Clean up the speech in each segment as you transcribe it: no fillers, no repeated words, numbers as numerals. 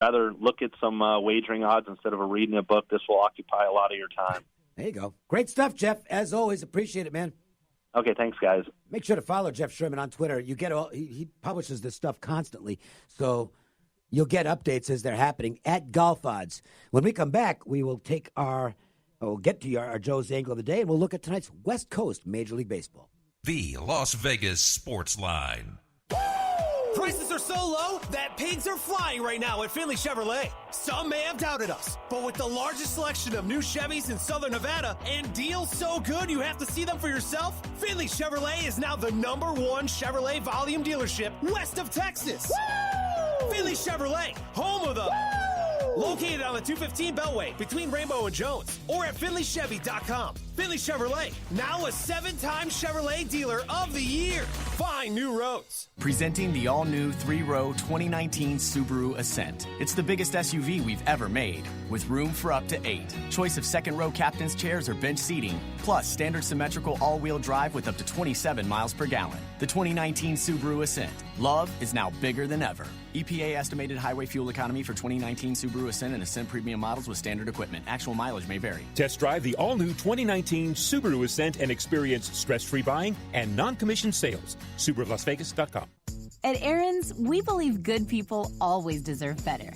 rather look at some wagering odds instead of reading a book, this will occupy a lot of your time. There you go. Great stuff, Jeff. As always, appreciate it, man. Okay, thanks, guys. Make sure to follow Jeff Sherman on Twitter. You get he publishes this stuff constantly, so you'll get updates as they're happening at Golf Odds. When we come back, we will take we'll get to our Joe's Angle of the Day, and we'll look at tonight's West Coast Major League Baseball. The Las Vegas Sportsline. Prices are so low that pigs are flying right now at Finley Chevrolet. Some may have doubted us, but with the largest selection of new Chevys in Southern Nevada and deals so good you have to see them for yourself, Finley Chevrolet is now the #1 Chevrolet volume dealership west of Texas. Woo! Finley Chevrolet, home of the... Woo! Located on the 215 Beltway between Rainbow and Jones, or at FinleyChevy.com. Finley Chevrolet, now a 7-time Chevrolet Dealer of the Year. Find new roads. Presenting the all-new 3-row 2019 Subaru Ascent. It's the biggest SUV we've ever made, with room for up to 8. Choice of second-row captain's chairs or bench seating, plus standard symmetrical all-wheel drive with up to 27 miles per gallon. The 2019 Subaru Ascent. Love is now bigger than ever. EPA estimated highway fuel economy for 2019 Subaru Ascent and Ascent Premium models with standard equipment. Actual mileage may vary. Test drive the all-new 2019 Subaru Ascent and experience stress-free buying and non-commissioned sales. SubaruLasVegas.com. At Aaron's, we believe good people always deserve better.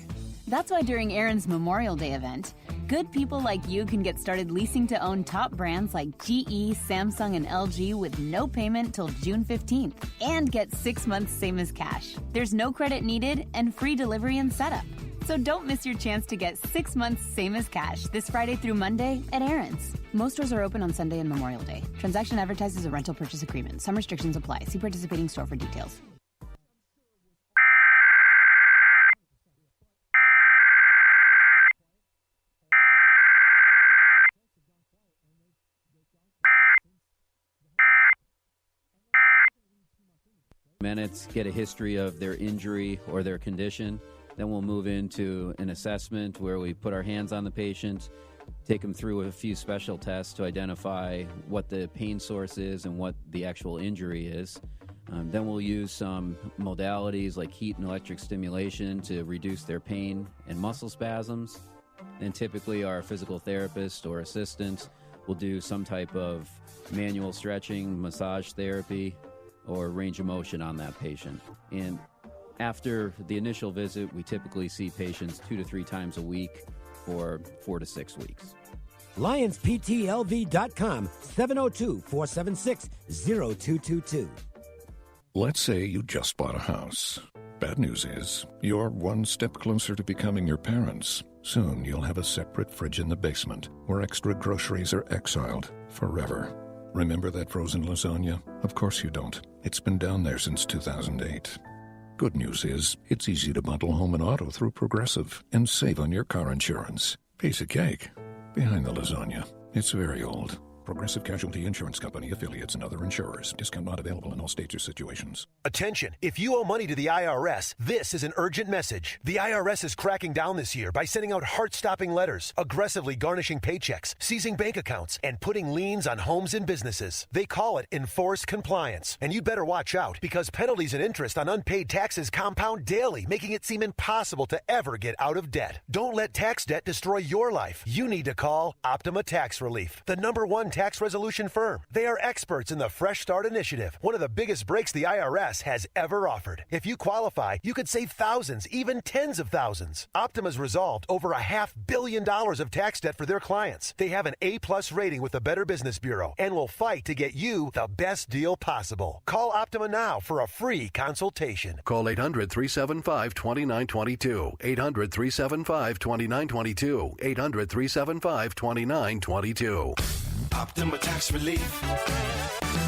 That's why during Aaron's Memorial Day event, good people like you can get started leasing to own top brands like GE, Samsung, and LG with no payment till June 15th and get 6 months same as cash. There's no credit needed and free delivery and setup. So don't miss your chance to get 6 months same as cash this Friday through Monday at Aaron's. Most stores are open on Sunday and Memorial Day. Transaction advertises a rental purchase agreement. Some restrictions apply. See participating store for details. Minutes, get a history of their injury or their condition. Then we'll move into an assessment where we put our hands on the patient, take them through a few special tests to identify what the pain source is and what the actual injury is. Then we'll use some modalities like heat and electric stimulation to reduce their pain and muscle spasms. And typically our physical therapist or assistant will do some type of manual stretching, massage therapy, or range of motion on that patient. And after the initial visit, we typically see patients 2 to 3 times a week for 4 to 6 weeks. LionsPTLV.com, 702-476-0222. Let's say you just bought a house. Bad news is, you're one step closer to becoming your parents. Soon you'll have a separate fridge in the basement where extra groceries are exiled forever. Remember that frozen lasagna? Of course you don't. It's been down there since 2008. Good news is, it's easy to bundle home and auto through Progressive and save on your car insurance. Piece of cake. Behind the lasagna, it's very old. Progressive Casualty Insurance Company, affiliates, and other insurers. Discount not available in all states or situations. Attention, if you owe money to the IRS, this is an urgent message. The IRS is cracking down this year by sending out heart-stopping letters, aggressively garnishing paychecks, seizing bank accounts, and putting liens on homes and businesses. They call it enforced compliance. And you'd better watch out, because penalties and interest on unpaid taxes compound daily, making it seem impossible to ever get out of debt. Don't let tax debt destroy your life. You need to call Optima Tax Relief, the #1 tax resolution firm. They are experts in the Fresh Start Initiative, one of the biggest breaks the IRS has ever offered. If you qualify, you could save thousands, even tens of thousands. Optima's resolved over $500 million of tax debt for their clients. They have an A+ rating with the Better Business Bureau and will fight to get you the best deal possible. Call Optima now for a free consultation. Call 800-375-2922. 800-375-2922. 800-375-2922. Optima Tax Relief.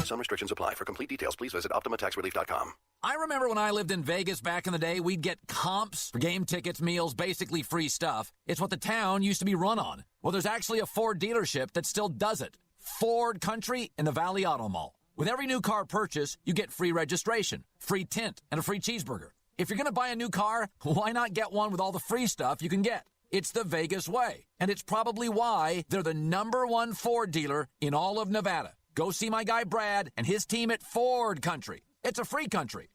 Some restrictions apply. For complete details, please visit OptimaTaxRelief.com. I remember when I lived in Vegas back in the day, we'd get comps for game tickets, meals, basically free stuff. It's what the town used to be run on. Well, there's actually a Ford dealership that still does it. Ford Country in the Valley Auto Mall. With every new car purchase, you get free registration, free tint, and a free cheeseburger. If you're going to buy a new car, why not get one with all the free stuff you can get? It's the Vegas way, and it's probably why they're the #1 Ford dealer in all of Nevada. Go see my guy Brad and his team at Ford Country. It's a free country.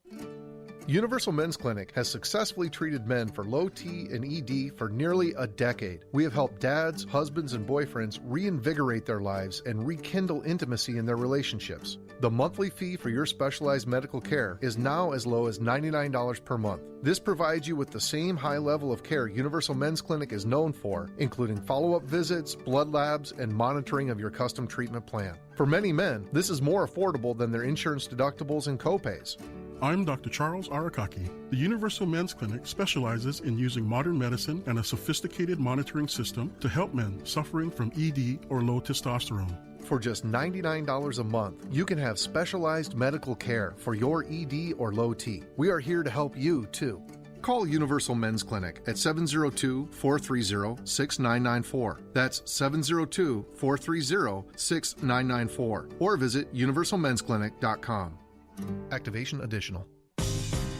Universal Men's Clinic has successfully treated men for low T and ED for nearly a decade. We have helped dads, husbands, and boyfriends reinvigorate their lives and rekindle intimacy in their relationships. The monthly fee for your specialized medical care is now as low as $99 per month. This provides you with the same high level of care Universal Men's Clinic is known for, including follow-up visits, blood labs, and monitoring of your custom treatment plan. For many men, this is more affordable than their insurance deductibles and copays. I'm Dr. Charles Arakaki. The Universal Men's Clinic specializes in using modern medicine and a sophisticated monitoring system to help men suffering from ED or low testosterone. For just $99 a month, you can have specialized medical care for your ED or low T. We are here to help you, too. Call Universal Men's Clinic at 702-430-6994. That's 702-430-6994. Or visit universalmensclinic.com. Activation additional.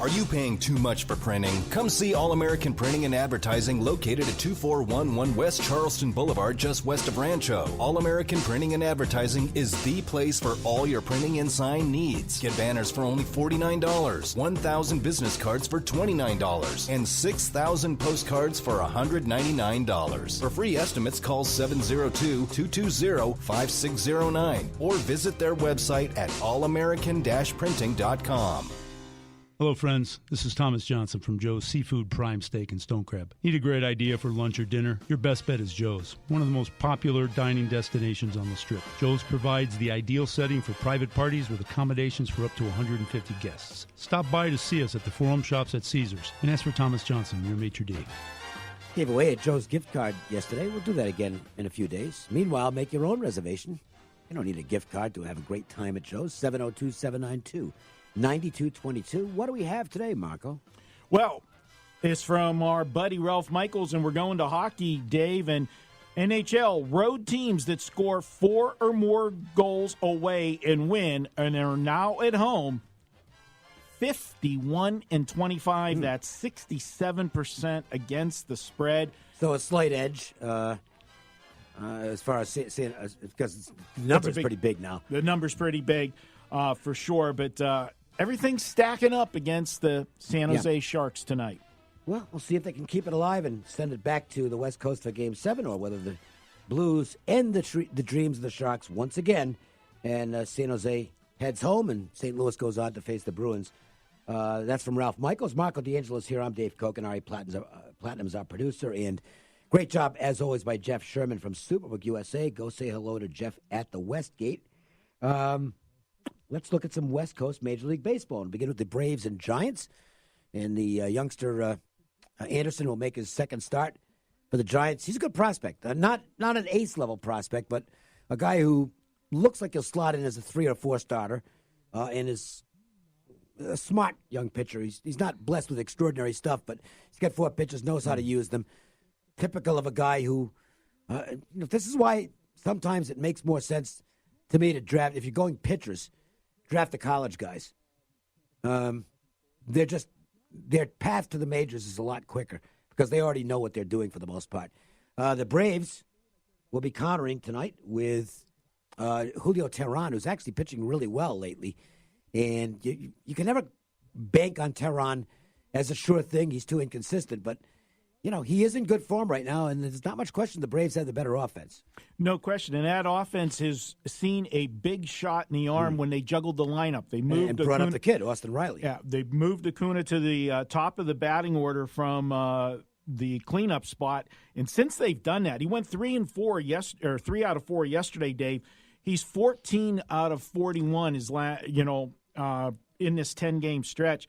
Are you paying too much for printing? Come see All American Printing and Advertising located at 2411 West Charleston Boulevard, just west of Rancho. All American Printing and Advertising is the place for all your printing and sign needs. Get banners for only $49, 1,000 business cards for $29, and 6,000 postcards for $199. For free estimates, call 702-220-5609 or visit their website at allamerican-printing.com. Hello, friends. This is Thomas Johnson from Joe's Seafood Prime Steak and Stone Crab. Need a great idea for lunch or dinner? Your best bet is Joe's, one of the most popular dining destinations on the Strip. Joe's provides the ideal setting for private parties with accommodations for up to 150 guests. Stop by to see us at the Forum Shops at Caesars and ask for Thomas Johnson, your maitre d'. Gave away a Joe's gift card yesterday. We'll do that again in a few days. Meanwhile, make your own reservation. You don't need a gift card to have a great time at Joe's. 702-792-9222. What do we have today, Marco? Well, it's from our buddy Ralph Michaels, and we're going to hockey, Dave. And NHL, road teams that score 4 or more goals away and win and are now at home, 51-25. That's 67% against the spread. So a slight edge as far as because the number's pretty big now. The number's pretty big for sure, but everything's stacking up against the San Jose Sharks tonight. Well, we'll see if they can keep it alive and send it back to the West Coast for Game 7, or whether the Blues end the dreams of the Sharks once again, and San Jose heads home, and St. Louis goes on to face the Bruins. That's from Ralph Michaels. Marco DeAngelo's here. I'm Dave Cokin. Ari Platinum's our producer, and great job, as always, by Jeff Sherman from Superbook USA. Go say hello to Jeff at the Westgate. Let's look at some West Coast Major League Baseball and begin with the Braves and Giants. And the youngster Anderson will make his second start for the Giants. He's a good prospect. Not an ace-level prospect, but a guy who looks like he'll slot in as a 3 or 4 starter and is a smart young pitcher. He's not blessed with extraordinary stuff, but he's got 4 pitches, knows how to use them. Typical of a guy who, this is why sometimes it makes more sense to me to draft, if you're going pitchers, draft the college guys. Their path to the majors is a lot quicker because they already know what they're doing for the most part. The Braves will be countering tonight with Julio Teheran, who's actually pitching really well lately. And you can never bank on Teheran as a sure thing. He's too inconsistent, but he is in good form right now, and there's not much question the Braves have the better offense. No question, and that offense has seen a big shot in the arm when they juggled the lineup. They moved and brought up the kid, Austin Riley. Yeah, they moved Acuna to the top of the batting order from the cleanup spot, and since they've done that, he went 3 out of 4 yesterday, Dave. He's 14 out of 41 in this 10-game stretch.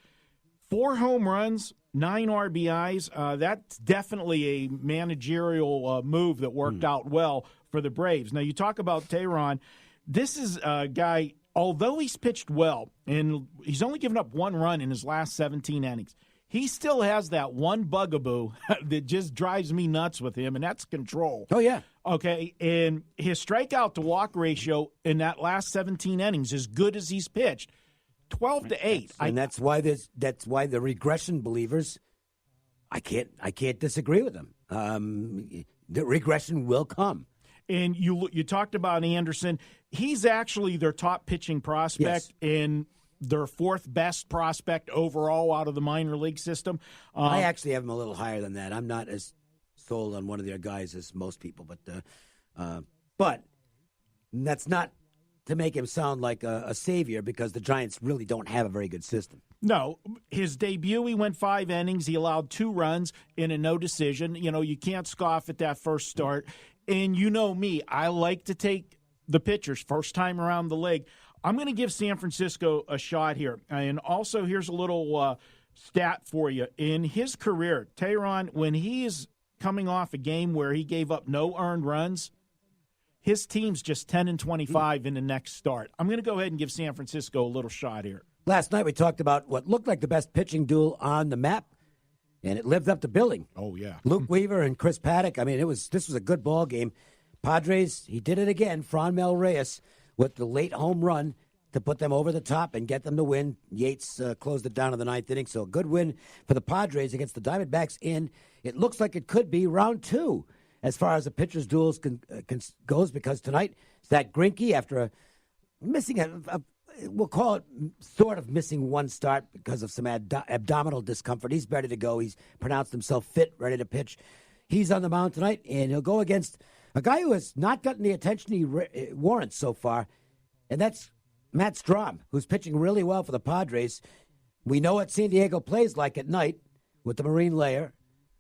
4 home runs, 9 RBIs. That's definitely a managerial move that worked out well for the Braves. Now, you talk about Teheran. This is a guy, although he's pitched well, and he's only given up 1 run in his last 17 innings, he still has that one bugaboo that just drives me nuts with him, and that's control. Oh, yeah. Okay, and his strikeout-to-walk ratio in that last 17 innings, as good as he's pitched, 12-8. And that's why the regression believers, I can't disagree with them. The regression will come. And you talked about Anderson. He's actually their top pitching prospect, and their fourth best prospect overall out of the minor league system. I actually have him a little higher than that. I'm not as sold on one of their guys as most people, but that's not to make him sound like a savior, because the Giants really don't have a very good system. No, his debut, he went 5 innings. He allowed 2 runs in a no decision. You can't scoff at that first start. And you know me, I like to take the pitchers first time around the league. I'm going to give San Francisco a shot here. And also, here's a little stat for you. In his career, Tehran, when he is coming off a game where he gave up no earned runs, his team's just 10-25 in the next start. I'm going to go ahead and give San Francisco a little shot here. Last night we talked about what looked like the best pitching duel on the map, and it lived up to billing. Oh, yeah. Luke Weaver and Chris Paddock. I mean, this was a good ball game. Padres, he did it again. Franmil Reyes with the late home run to put them over the top and get them to win. Yates closed it down in the 9th inning, so a good win for the Padres against the Diamondbacks. And it looks like it could be round 2 as far as the pitchers' duels goes, because tonight, Zach Greinke, after missing we'll call it sort of missing one start because of some abdominal discomfort. He's ready to go. He's pronounced himself fit, ready to pitch. He's on the mound tonight, and he'll go against a guy who has not gotten the attention he warrants so far, and that's Matt Strahm, who's pitching really well for the Padres. We know what San Diego plays like at night with the Marine Layer,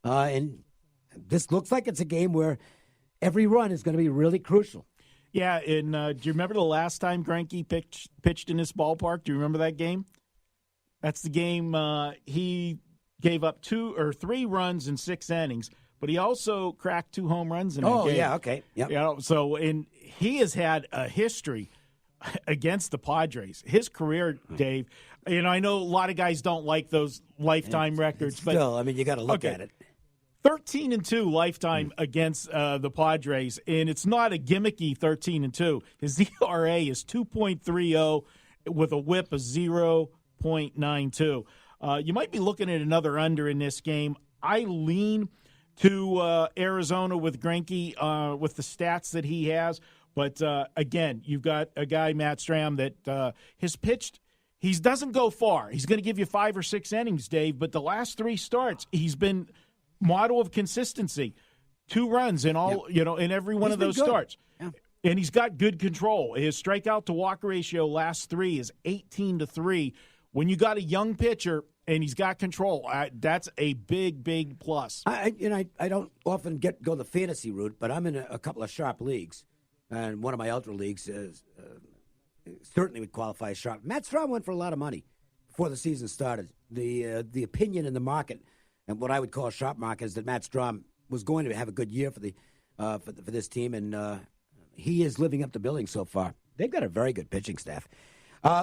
and this looks like it's a game where every run is going to be really crucial. Yeah, and do you remember the last time Greinke pitched in this ballpark? Do you remember that game? That's the game he gave up 2 or 3 runs in 6 innings, but he also cracked 2 home runs in that game. Oh, yeah, okay. Yep. And he has had a history against the Padres. His career, Dave, I know a lot of guys don't like those lifetime records. But still, I mean, you got to look at it. 13-2 lifetime against the Padres, and it's not a gimmicky 13-2. His ERA is 2.30 with a WHIP of 0.92. You might be looking at another under in this game. I lean to Arizona with Greinke with the stats that he has. But, again, you've got a guy, Matt Strahm, that has pitched. He doesn't go far. He's going to give you 5 or 6 innings, Dave, but the last 3 starts, he's been model of consistency. 2 runs in all, in every one of those starts. Yeah. And he's got good control. His strikeout to walk ratio last 3 is 18-3. When you got a young pitcher and he's got control, that's a big, big plus. I don't often go the fantasy route, but I'm in a couple of sharp leagues. And one of my ultra leagues certainly would qualify as sharp. Matt Strahm went for a lot of money before the season started. The opinion in the market, and what I would call a sharp market, is that Matt Strahm was going to have a good year for this team, and he is living up to billing so far. They've got a very good pitching staff.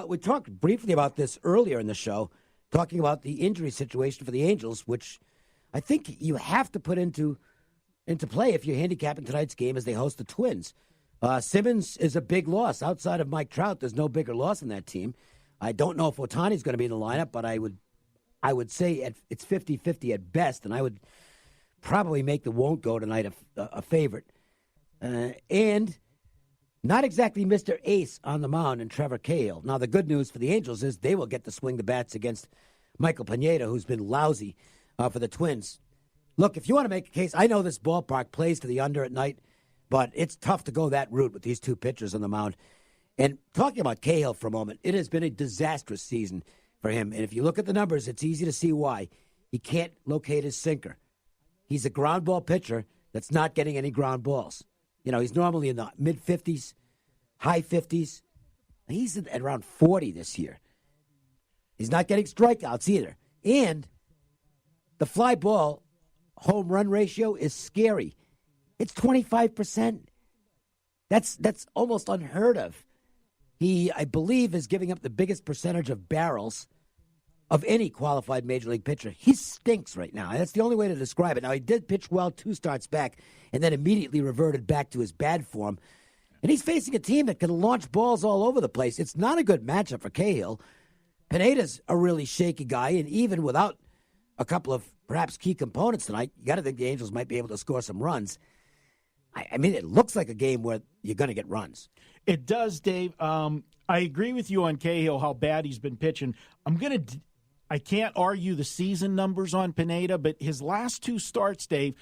We talked briefly about this earlier in the show, talking about the injury situation for the Angels, which I think you have to put into play if you're handicapping tonight's game as they host the Twins. Simmons is a big loss. Outside of Mike Trout, there's no bigger loss in that team. I don't know if Ohtani's going to be in the lineup, but I would say it's 50-50 at best, and I would probably make the won't go tonight a favorite. And not exactly Mr. Ace on the mound and Trevor Cahill. Now, the good news for the Angels is they will get to swing the bats against Michael Pineda, who's been lousy for the Twins. Look, if you want to make a case, I know this ballpark plays to the under at night, but it's tough to go that route with these 2 pitchers on the mound. And talking about Cahill for a moment, it has been a disastrous season for him. And if you look at the numbers, it's easy to see why. He can't locate his sinker. He's a ground ball pitcher that's not getting any ground balls. He's normally in the mid-50s, high 50s. He's at around 40 this year. He's not getting strikeouts either. And the fly ball home run ratio is scary. It's 25%. That's almost unheard of. He, I believe, is giving up the biggest percentage of barrels of any qualified major league pitcher. He stinks right now. That's the only way to describe it. Now, he did pitch well 2 starts back and then immediately reverted back to his bad form. And he's facing a team that can launch balls all over the place. It's not a good matchup for Cahill. Pineda's a really shaky guy, and even without a couple of perhaps key components tonight, you got to think the Angels might be able to score some runs. I mean, it looks like a game where you're going to get runs. It does, Dave. I agree with you on Cahill, how bad he's been pitching. I can't argue the season numbers on Pineda, but his last 2 starts, Dave,